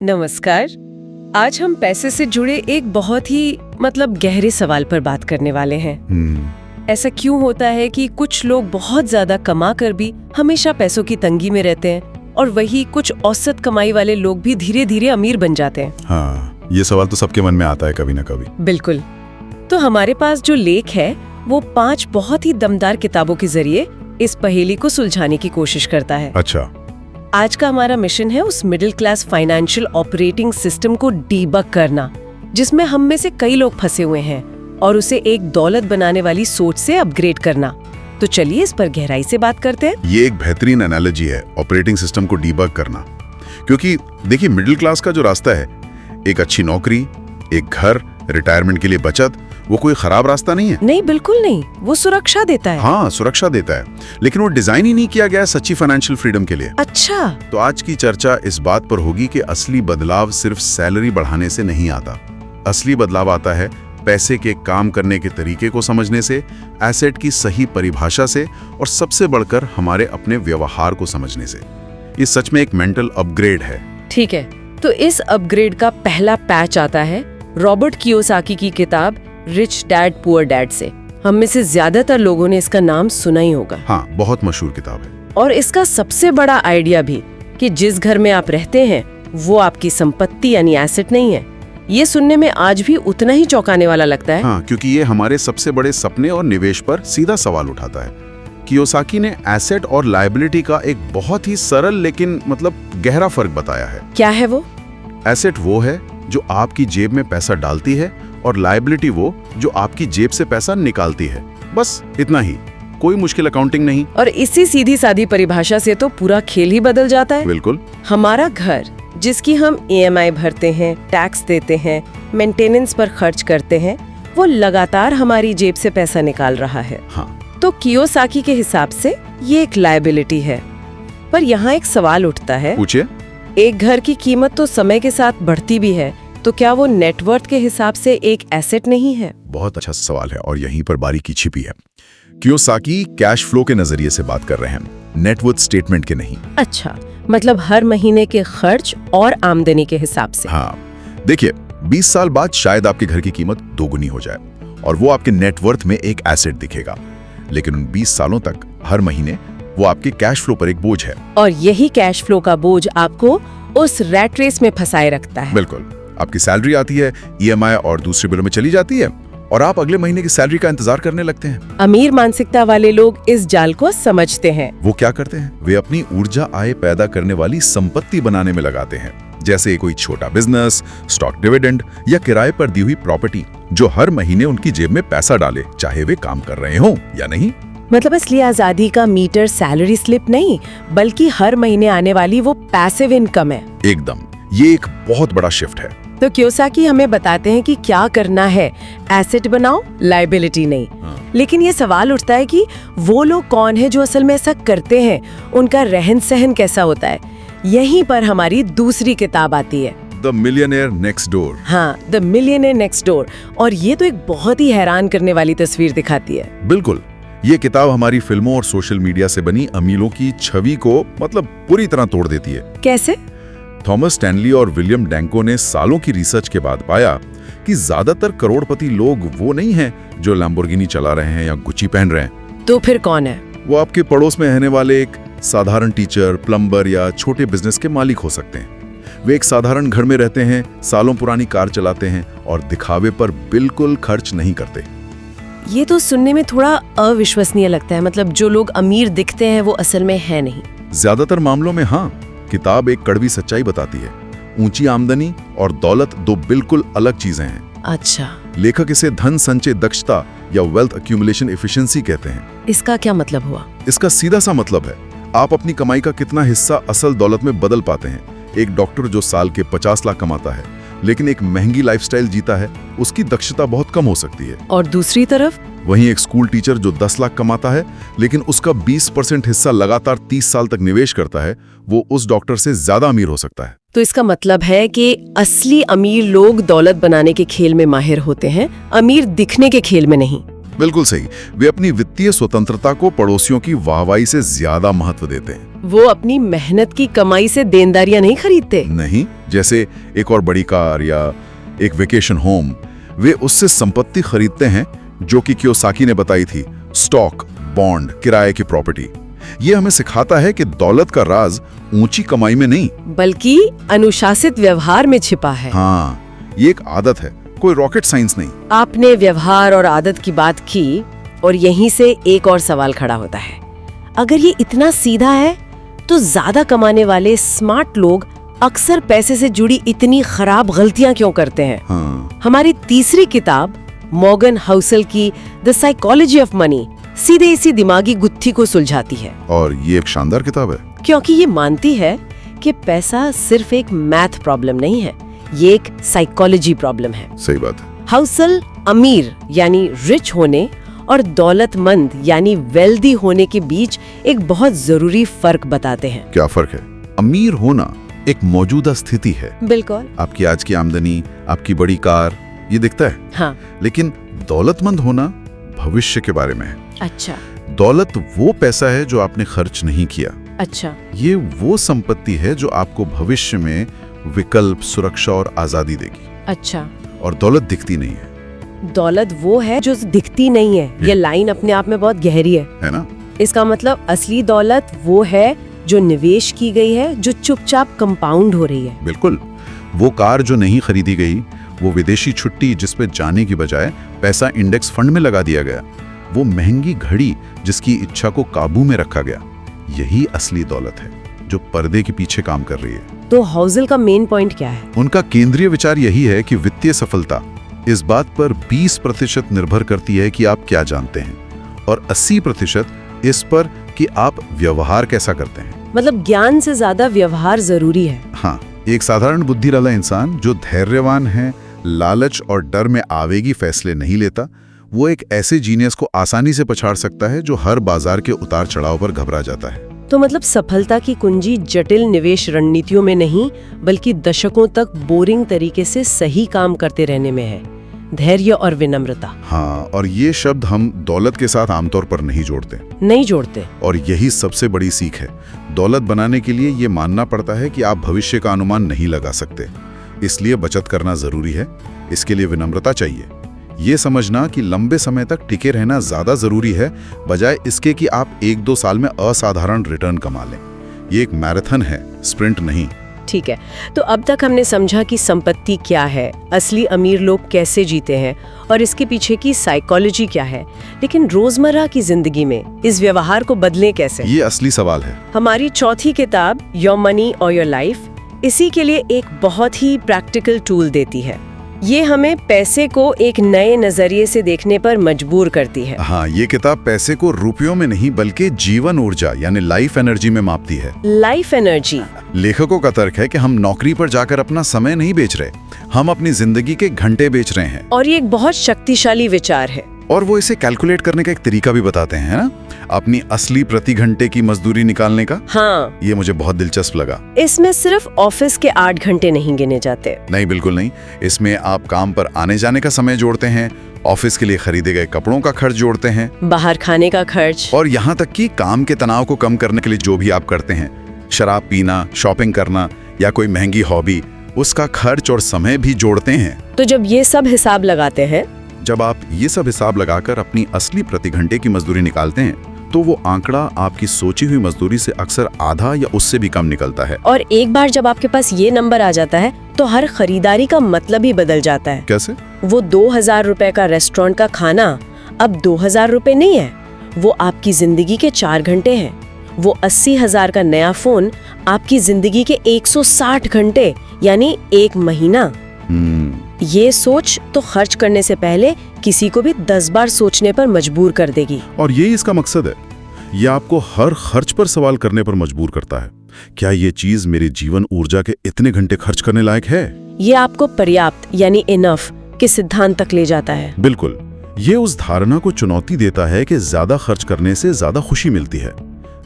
नमस्कार। आज हम पैसे से जुड़े एक बहुत ही गहरे सवाल पर बात करने वाले हैं। ऐसा क्यों होता है कि कुछ लोग बहुत ज्यादा कमा कर भी हमेशा पैसों की तंगी में रहते हैं और वही कुछ औसत कमाई वाले लोग भी धीरे धीरे अमीर बन जाते हैं? हाँ, ये सवाल तो सबके मन में आता है कभी ना कभी। बिल्कुल। तो हमारे पास जो लेख है वो 5 बहुत ही दमदार किताबों के जरिए इस पहेली को सुलझाने की कोशिश करता है। अच्छा। आज का हमारा मिशन है उस middle class financial operating system को डीबग करना जिसमें हम में से कई लोग फंसे हुए हैं और उसे एक दौलत बनाने वाली सोच से अपग्रेड करना। तो चलिए इस पर गहराई से बात करते हैं। ये एक बेहतरीन एनालॉजी है, ऑपरेटिंग सिस्टम को डीबग करना। क्योंकि देखिए, मिडिल क्लास का जो रास्ता है, एक अच्छी नौकरी, एक घर, रिटायरमेंट के लिए बचत, वो कोई खराब रास्ता नहीं है। नहीं, बिल्कुल नहीं। वो सुरक्षा देता है। हाँ, सुरक्षा देता है, लेकिन वो डिजाइन ही नहीं किया गया है सच्ची फाइनेंशियल फ्रीडम के लिए। अच्छा। तो आज की चर्चा इस बात पर होगी कि असली बदलाव सिर्फ सैलरी बढ़ाने से नहीं आता। असली बदलाव आता है पैसे के काम करने के तरीके को समझने से, एसेट की सही परिभाषा से और सबसे बढ़कर हमारे अपने व्यवहार को समझने से। ये सच में एक मेंटल अपग्रेड है। ठीक है, तो इस अपग्रेड का पहला पैच आता है रॉबर्ट कियोसाकी की किताब रिच डैड पुअर डैड से। हम में से ज्यादातर लोगों ने इसका नाम सुना ही होगा। हाँ, बहुत मशहूर किताब है। और इसका सबसे बड़ा आइडिया भी कि जिस घर में आप रहते हैं वो आपकी संपत्ति यानी एसेट नहीं है, ये सुनने में आज भी उतना ही चौंकाने वाला लगता है। हाँ, क्योंकि ये हमारे सबसे बड़े सपने और निवेश पर सीधा सवाल उठाता है। कियोसाकी ने एसेट और लायबिलिटी का एक बहुत ही सरल लेकिन गहरा फर्क बताया है। क्या है वो? एसेट वो है जो आपकी जेब में पैसा डालती है और लायबिलिटी वो जो आपकी जेब से पैसा निकालती है। बस इतना ही, कोई मुश्किल अकाउंटिंग नहीं। और इसी सीधी सादी परिभाषा से तो पूरा खेल ही बदल जाता है। बिल्कुल। हमारा घर जिसकी हम EMI भरते हैं, टैक्स देते हैं, मेंटेनेंस पर खर्च करते हैं, वो लगातार हमारी जेब से पैसा निकाल रहा है। हाँ। तो कियोसाकी के हिसाब से ये एक लायबिलिटी है। पर यहाँ एक सवाल उठता है। पूछिए। एक घर की कीमत तो समय के साथ बढ़ती भी है, तो क्या वो नेटवर्थ के हिसाब से एक एसेट नहीं है? बहुत अच्छा सवाल है और यहीं पर बारीकी छिपी है। कियोसाकी कैश फ्लो के नजरिए से बात कर रहे हैं, नेटवर्थ स्टेटमेंट के नहीं। अच्छा, हर महीने के खर्च और आमदनी के हिसाब से। हाँ, देखिए, 20 साल बाद शायद आपके घर की कीमत 2 गुनी हो जाए और वो आपके नेटवर्थ में एक एसेट दिखेगा, लेकिन उन 20 सालों तक हर महीने वो आपके कैश फ्लो पर एक बोझ है। और यही कैश फ्लो का बोझ आपको उस रैट रेस में फंसाए रखता है। बिल्कुल। आपकी सैलरी आती है, EMI और दूसरे बिलों में चली जाती है और आप अगले महीने की सैलरी का इंतजार करने लगते हैं। अमीर मानसिकता वाले लोग इस जाल को समझते हैं। वो क्या करते हैं? वे अपनी ऊर्जा आय पैदा करने वाली संपत्ति बनाने में लगाते हैं, जैसे कोई छोटा बिजनेस, स्टॉक डिविडेंड या किराए पर दी हुई प्रॉपर्टी, जो हर महीने उनकी जेब में पैसा डाले, चाहे वे काम कर रहे हों या नहीं। असली आजादी का मीटर सैलरी स्लिप नहीं, बल्कि हर महीने आने वाली वो पैसिव इनकम है। एकदम, ये एक बहुत बड़ा शिफ्ट है। तो कियोसाकी हमें बताते हैं कि क्या करना है, एसेट बनाओ, लायबिलिटी नहीं। लेकिन ये सवाल उठता है कि वो लोग कौन है जो असल में ऐसा करते हैं, उनका रहन सहन कैसा होता है। यहीं पर हमारी दूसरी किताब आती है, द मिलियनेयर नेक्स्ट डोर। हाँ, द मिलियनेयर नेक्स्ट डोर। और ये तो एक बहुत ही हैरान करने वाली तस्वीर दिखाती है। बिल्कुल। ये किताब हमारी फिल्मों और सोशल मीडिया से बनी अमीरों की छवि को पूरी तरह तोड़ देती है। कैसे? थॉमस स्टैनली और विलियम डैंको ने सालों की रिसर्च के बाद पाया कि ज्यादातर करोड़पति लोग वो नहीं हैं जो लैम्बोर्गिनी चला रहे हैं या गुच्ची पहन रहे हैं। तो फिर कौन है? वो आपके पड़ोस में रहने वाले एक साधारण टीचर, प्लम्बर या छोटे बिजनेस के मालिक हो सकते हैं। वे एक साधारण घर में रहते हैं, सालों पुरानी कार चलाते हैं और दिखावे पर बिल्कुल खर्च नहीं करते। ये तो सुनने में थोड़ा अविश्वसनीय लगता है। जो लोग अमीर दिखते हैं वो असल में है नहीं। ज्यादातर मामलों में हाँ। किताब एक कड़वी सच्चाई बताती है। ऊंची आमदनी और दौलत 2 बिल्कुल अलग चीजें हैं। अच्छा। लेखक इसे धन संचय दक्षता या वेल्थ एक्यूमुलेशन एफिशिएंसी कहते हैं। इसका क्या मतलब हुआ? इसका सीधा सा मतलब है, आप अपनी कमाई का कितना हिस्सा असल दौलत में बदल पाते हैं। एक डॉक्टर जो साल के 50 लाख कमाता है लेकिन एक महंगी लाइफस्टाइल जीता है, उसकी दक्षता बहुत कम हो सकती है। और दूसरी तरफ वहीं एक स्कूल टीचर जो 10 लाख कमाता है लेकिन उसका 20% हिस्सा लगातार 30 साल तक निवेश करता है, वो उस डॉक्टर से ज्यादा अमीर हो सकता है। तो इसका मतलब है कि असली अमीर लोग दौलत बनाने के खेल में माहिर होते हैं, अमीर दिखने के खेल में नहीं। बिल्कुल सही। वे अपनी वित्तीय स्वतंत्रता को पड़ोसियों की वाहवाही से ज्यादा महत्व देते हैं। वो अपनी मेहनत की कमाई से देनदारियां नहीं खरीदते। नहीं, जैसे एक और बड़ी कार या एक वेकेशन होम, वे उससे संपत्ति खरीदते हैं जो कि कियोसाकी ने बताई थी, स्टॉक, बॉन्ड, किराए की प्रॉपर्टी। ये हमें सिखाता है कि दौलत का राज ऊंची कमाई में नहीं बल्कि अनुशासित व्यवहार में छिपा है। हाँ, ये एक आदत है, कोई रॉकेट साइंस नहीं। आपने व्यवहार और आदत की बात की और यहीं से एक और सवाल खड़ा होता है। अगर ये इतना सीधा है तो ज्यादा कमाने वाले स्मार्ट लोग अक्सर पैसे से जुड़ी इतनी खराब गलतियां क्यों करते हैं? हाँ। हमारी तीसरी किताब मॉर्गन हाउसल की द साइकोलॉजी ऑफ मनी सीधे इसी दिमागी गुत्थी को सुलझाती है। और ये एक शानदार किताब है क्योंकि ये मानती है कि पैसा सिर्फ एक मैथ प्रॉब्लम नहीं है, ये एक साइकोलॉजी प्रॉब्लम है। सही बात है। हाउसल अमीर यानी रिच होने और दौलतमंद यानी वेल्दी होने के बीच एक बहुत जरूरी फर्क बताते हैं। क्या फर्क है? अमीर होना एक मौजूदा स्थिति है। बिल्कुल। आपकी आज की आमदनी, आपकी बड़ी कार, ये दिखता है। हाँ। लेकिन दौलतमंद होना भविष्य के बारे में है। अच्छा। दौलत वो पैसा है जो आपने खर्च नहीं किया। अच्छा। ये वो संपत्ति है जो आपको भविष्य में विकल्प, सुरक्षा और आजादी देगी। अच्छा। और दौलत दिखती नहीं है। दौलत वो है जो दिखती नहीं है। ये लाइन अपने आप में बहुत गहरी है ना? इसका मतलब असली दौलत वो है जो निवेश की गई है, जो चुपचाप कंपाउंड हो रही है। बिल्कुल। वो कार जो नहीं खरीदी गई, वो विदेशी छुट्टी जिस पे जाने की बजाय पैसा इंडेक्स फंड में लगा दिया गया, वो महंगी घड़ी जिसकी इच्छा को काबू में रखा गया, यही असली दौलत है जो पर्दे के पीछे काम कर रही है। तो हाउसल का मेन पॉइंट क्या है? उनका केंद्रीय विचार यही है कि वित्तीय सफलता इस बात पर 20% निर्भर करती है कि आप क्या जानते हैं, और 80% इस पर कि आप व्यवहार कैसा करते हैं। मतलब ज्ञान से ज्यादा व्यवहार जरूरी है। हाँ, एक साधारण बुद्धि वाला इंसान जो धैर्यवान है, लालच और डर में आवेगी फैसले नहीं लेता, वो एक ऐसे जीनियस को आसानी से पछाड़ सकता है जो हर बाजार के उतार चढ़ाव पर घबरा जाता है। तो मतलब सफलता की कुंजी जटिल निवेश रणनीतियों में नहीं, बल्कि दशकों तक बोरिंग तरीके से सही काम करते रहने में है, धैर्य और विनम्रता। हाँ, और ये शब्द हम दौलत के साथ आमतौर पर नहीं जोड़ते। और यही सबसे बड़ी सीख है। दौलत बनाने के लिए ये मानना पड़ता है कि आप भविष्य का अनुमान नहीं लगा सकते, इसलिए बचत करना जरूरी है। इसके लिए विनम्रता चाहिए, ये समझना कि लंबे समय तक टिके रहना ज्यादा जरूरी है, बजाय इसके कि आप 1-2 साल में असाधारण रिटर्न कमा लें। ये एक मैराथन है, स्प्रिंट नहीं। ठीक है, तो अब तक हमने समझा कि संपत्ति क्या है, असली अमीर लोग कैसे जीते हैं और इसके पीछे की साइकोलॉजी क्या है। लेकिन रोजमर्रा की जिंदगी में इस व्यवहार को बदलें कैसे? ये असली सवाल है। हमारी चौथी किताब योर मनी और योर लाइफ इसी के लिए एक बहुत ही प्रैक्टिकल टूल देती है। ये हमें पैसे को एक नए नजरिए से देखने पर मजबूर करती है। हाँ, ये किताब पैसे को रुपयों में नहीं बल्कि जीवन ऊर्जा यानी लाइफ एनर्जी में मापती है। Life energy. लेखकों का तर्क है कि हम नौकरी पर जाकर अपना समय नहीं बेच रहे, हम अपनी जिंदगी के घंटे बेच रहे हैं। और ये एक बहुत शक्तिशाली विचार है। और वो इसे कैलकुलेट करने का एक तरीका भी बताते हैं, है ना? अपनी असली प्रति घंटे की मजदूरी निकालने का। हाँ, ये मुझे बहुत दिलचस्प लगा। इसमें सिर्फ ऑफिस के 8 घंटे नहीं गिने जाते। नहीं, बिल्कुल नहीं। इसमें आप काम पर आने जाने का समय जोड़ते हैं, ऑफिस के लिए खरीदे गए कपड़ों का खर्च जोड़ते हैं, बाहर खाने का खर्च, और यहाँ तक कि काम के तनाव को कम करने के लिए जो भी आप करते हैं, शराब पीना, शॉपिंग करना या कोई महंगी हॉबी, उसका खर्च और समय भी जोड़ते हैं। तो जब ये सब हिसाब लगाते हैं, जब आप ये सब हिसाब लगाकर अपनी असली प्रति घंटे की मजदूरी निकालते हैं, तो वो आंकड़ा आपकी सोची हुई मजदूरी से अक्सर आधा या उससे भी कम निकलता है। और एक बार जब आपके पास ये नंबर आ जाता है तो हर खरीदारी का मतलब ही बदल जाता है। कैसे? वो 2000 रुपए का रेस्टोरेंट का खाना अब 2000 रुपए नहीं है, वो आपकी जिंदगी के 4 घंटे हैं। वो 80,000 का नया फोन आपकी जिंदगी के 160 घंटे यानी 1 महीना। ये सोच तो खर्च करने से पहले किसी को भी 10 बार सोचने पर मजबूर कर देगी। और यही इसका मकसद है। ये आपको हर खर्च पर सवाल करने पर मजबूर करता है। क्या ये चीज मेरे जीवन ऊर्जा के इतने घंटे खर्च करने लायक है? ये आपको पर्याप्त यानी इनफ के सिद्धांत तक ले जाता है। बिल्कुल। ये उस धारणा को चुनौती देता है कि ज्यादा खर्च करने से ज्यादा खुशी मिलती है।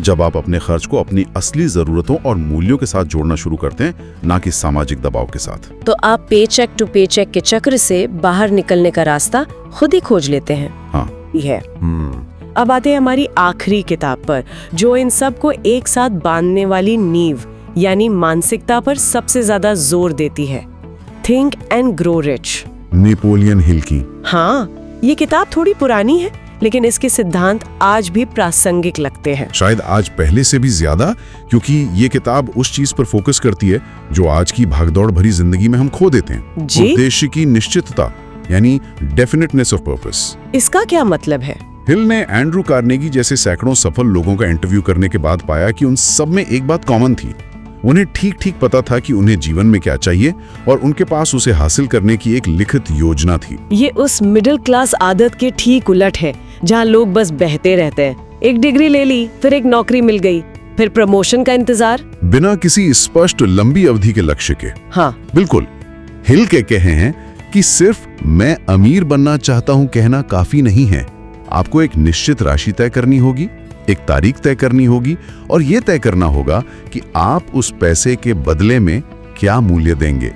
जब आप अपने खर्च को अपनी असली जरूरतों और मूल्यों के साथ जोड़ना शुरू करते हैं, ना कि सामाजिक दबाव के साथ, तो आप पेचेक टू पेचेक के चक्र से बाहर निकलने का रास्ता खुद ही खोज लेते हैं। हाँ। है। अब आते हैं हमारी आखिरी किताब पर, जो इन सब को एक साथ बांधने वाली नींव यानी मानसिकता पर सबसे ज्यादा जोर देती है। Think and grow rich, Napoleon Hill की। हाँ, ये किताब थोड़ी पुरानी है, लेकिन इसके सिद्धांत आज भी प्रासंगिक लगते हैं। शायद आज पहले से भी ज्यादा, क्योंकि ये किताब उस चीज पर फोकस करती है जो आज की भागदौड़ भरी जिंदगी में हम खो देते हैं। जी? उद्देश्य की निश्चितता, यानी डेफिनेटनेस ऑफ पर्पस। इसका क्या मतलब है? हिल ने एंड्रू कार्नेगी जैसे सैकड़ों सफल लोगों का इंटरव्यू करने के बाद पाया कि उन सब में एक बात कॉमन थी। उन्हें ठीक ठीक पता था कि उन्हें जीवन में क्या चाहिए और उनके पास उसे हासिल करने की एक लिखित योजना थी। ये उस मिडिल क्लास आदत के ठीक उलट है, जहाँ लोग बस बहते रहते हैं। एक डिग्री ले ली, फिर एक नौकरी मिल गई, फिर प्रमोशन का इंतजार, बिना किसी स्पष्ट लंबी अवधि के लक्ष्य के। हाँ, बिल्कुल। हिल के कहे हैं कि सिर्फ मैं अमीर बनना चाहता हूं कहना काफी नहीं है। आपको एक निश्चित राशि तय करनी होगी, एक तारीख तय करनी होगी और यह तय करना होगा कि आप उस पैसे के बदले में क्या मूल्य देंगे।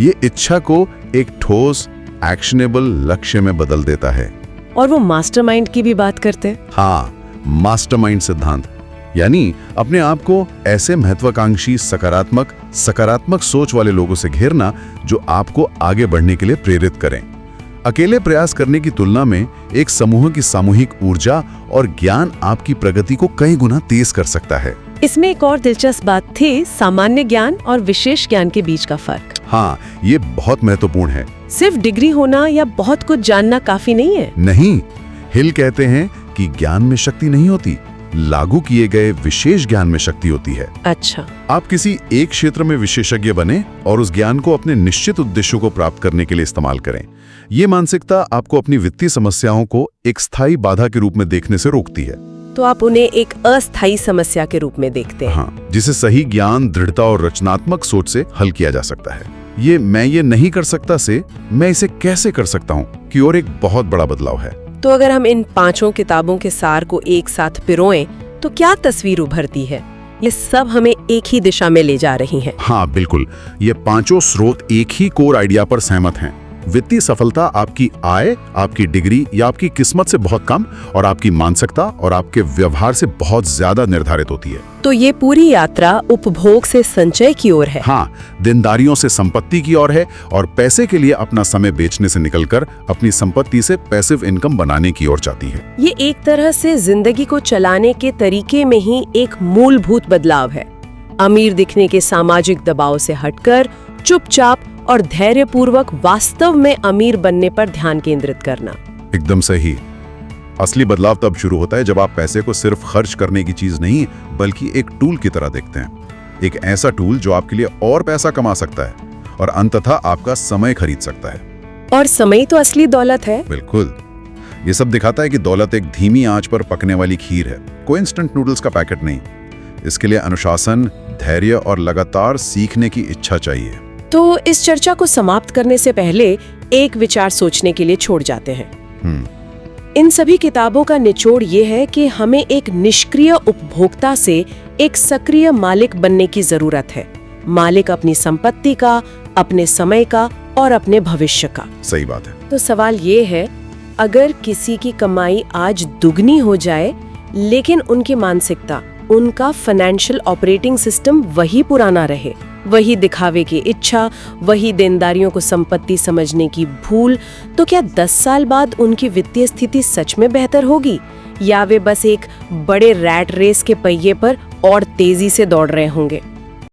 ये इच्छा को एक ठोस, एक्शनेबल लक्ष्य में बदल देता है। और वो मास्टरमाइंड की भी बात करते हैं। हाँ, मास्टरमाइंड सिद्धांत, यानी अपने आप को ऐसे महत्वाकांक्षी, सकारात्मक सोच वाले लोगों से घेरना जो आपको आगे बढ़ने के लिए प्रेरित करें। अकेले प्रयास करने की तुलना में एक समूह की सामूहिक ऊर्जा और ज्ञान आपकी प्रगति को कई गुना तेज कर सकता है। इसमें एक और दिलचस्प बात थी सामान्य ज्ञान और विशेष ज्ञान के बीच का फर्क। हाँ, ये बहुत महत्वपूर्ण है। सिर्फ डिग्री होना या बहुत कुछ जानना काफी नहीं है। नहीं, हिल कहते हैं कि ज्ञान में शक्ति नहीं होती, लागू किए गए विशेष ज्ञान में शक्ति होती है। अच्छा। आप किसी एक क्षेत्र में विशेषज्ञ बने और उस ज्ञान को अपने निश्चित उद्देश्यों को प्राप्त करने के लिए इस्तेमाल करें। ये मानसिकता आपको अपनी वित्तीय समस्याओं को एक स्थायी बाधा के रूप में देखने से रोकती है। तो आप उन्हें एक अस्थायी समस्या के रूप में देखते हैं। हाँ, जिसे सही ज्ञान, दृढ़ता और रचनात्मक सोच से हल किया जा सकता है। मैं ये नहीं कर सकता से मैं इसे कैसे कर सकता हूँ की ओर एक बहुत बड़ा बदलाव है। तो अगर हम इन 5 किताबों के सार को एक साथ पिरोएं तो क्या तस्वीर उभरती है? ये सब हमें एक ही दिशा में ले जा रही हैं। हाँ बिल्कुल, ये 5 स्रोत एक ही कोर आइडिया पर सहमत हैं। वित्तीय सफलता आपकी आय, आपकी डिग्री या आपकी किस्मत से बहुत कम और आपकी मानसिकता और आपके व्यवहार से बहुत ज्यादा निर्धारित होती है। तो ये पूरी यात्रा उपभोग से संचय की ओर है। हाँ, देनदारियों से संपत्ति की ओर है और पैसे के लिए अपना समय बेचने से निकलकर अपनी संपत्ति से पैसिव इनकम बनाने की ओर जाती है। ये एक तरह से जिंदगी को चलाने के तरीके में ही एक मूलभूत बदलाव है। अमीर दिखने के सामाजिक दबाव से हटकर चुपचाप और धैर्यपूर्वक वास्तव में अमीर बनने पर ध्यान केंद्रित करना। एकदम सही। असली बदलाव तब शुरू होता है जब आप पैसे को सिर्फ खर्च करने की चीज नहीं बल्कि एक टूल की तरह देखते हैं। एक ऐसा टूल जो आपके लिए और पैसा कमा सकता है और अंततः आपका समय खरीद सकता है। और समय तो असली दौलत है। बिल्कुल। ये सब दिखाता है कि दौलत एक धीमी आंच पर पकने वाली खीर है, कोई इंस्टेंट नूडल्स का पैकेट नहीं। इसके लिए अनुशासन, धैर्य और लगातार सीखने की इच्छा चाहिए। तो इस चर्चा को समाप्त करने से पहले एक विचार सोचने के लिए छोड़ जाते हैं। इन सभी किताबों का निचोड़ ये है कि हमें एक निष्क्रिय उपभोक्ता से एक सक्रिय मालिक बनने की जरूरत है। मालिक अपनी संपत्ति का, अपने समय का और अपने भविष्य का। सही बात है। तो सवाल ये है, अगर किसी की कमाई आज दुगनी हो जाए लेकिन उनकी मानसिकता, उनका फाइनेंशियल ऑपरेटिंग सिस्टम वही पुराना रहे, वही दिखावे की इच्छा, वही देनदारियों को संपत्ति समझने की भूल, तो क्या 10 साल बाद उनकी वित्तीय स्थिति सच में बेहतर होगी या वे बस एक बड़े रैट रेस के पहिए पर और तेजी से दौड़ रहे होंगे?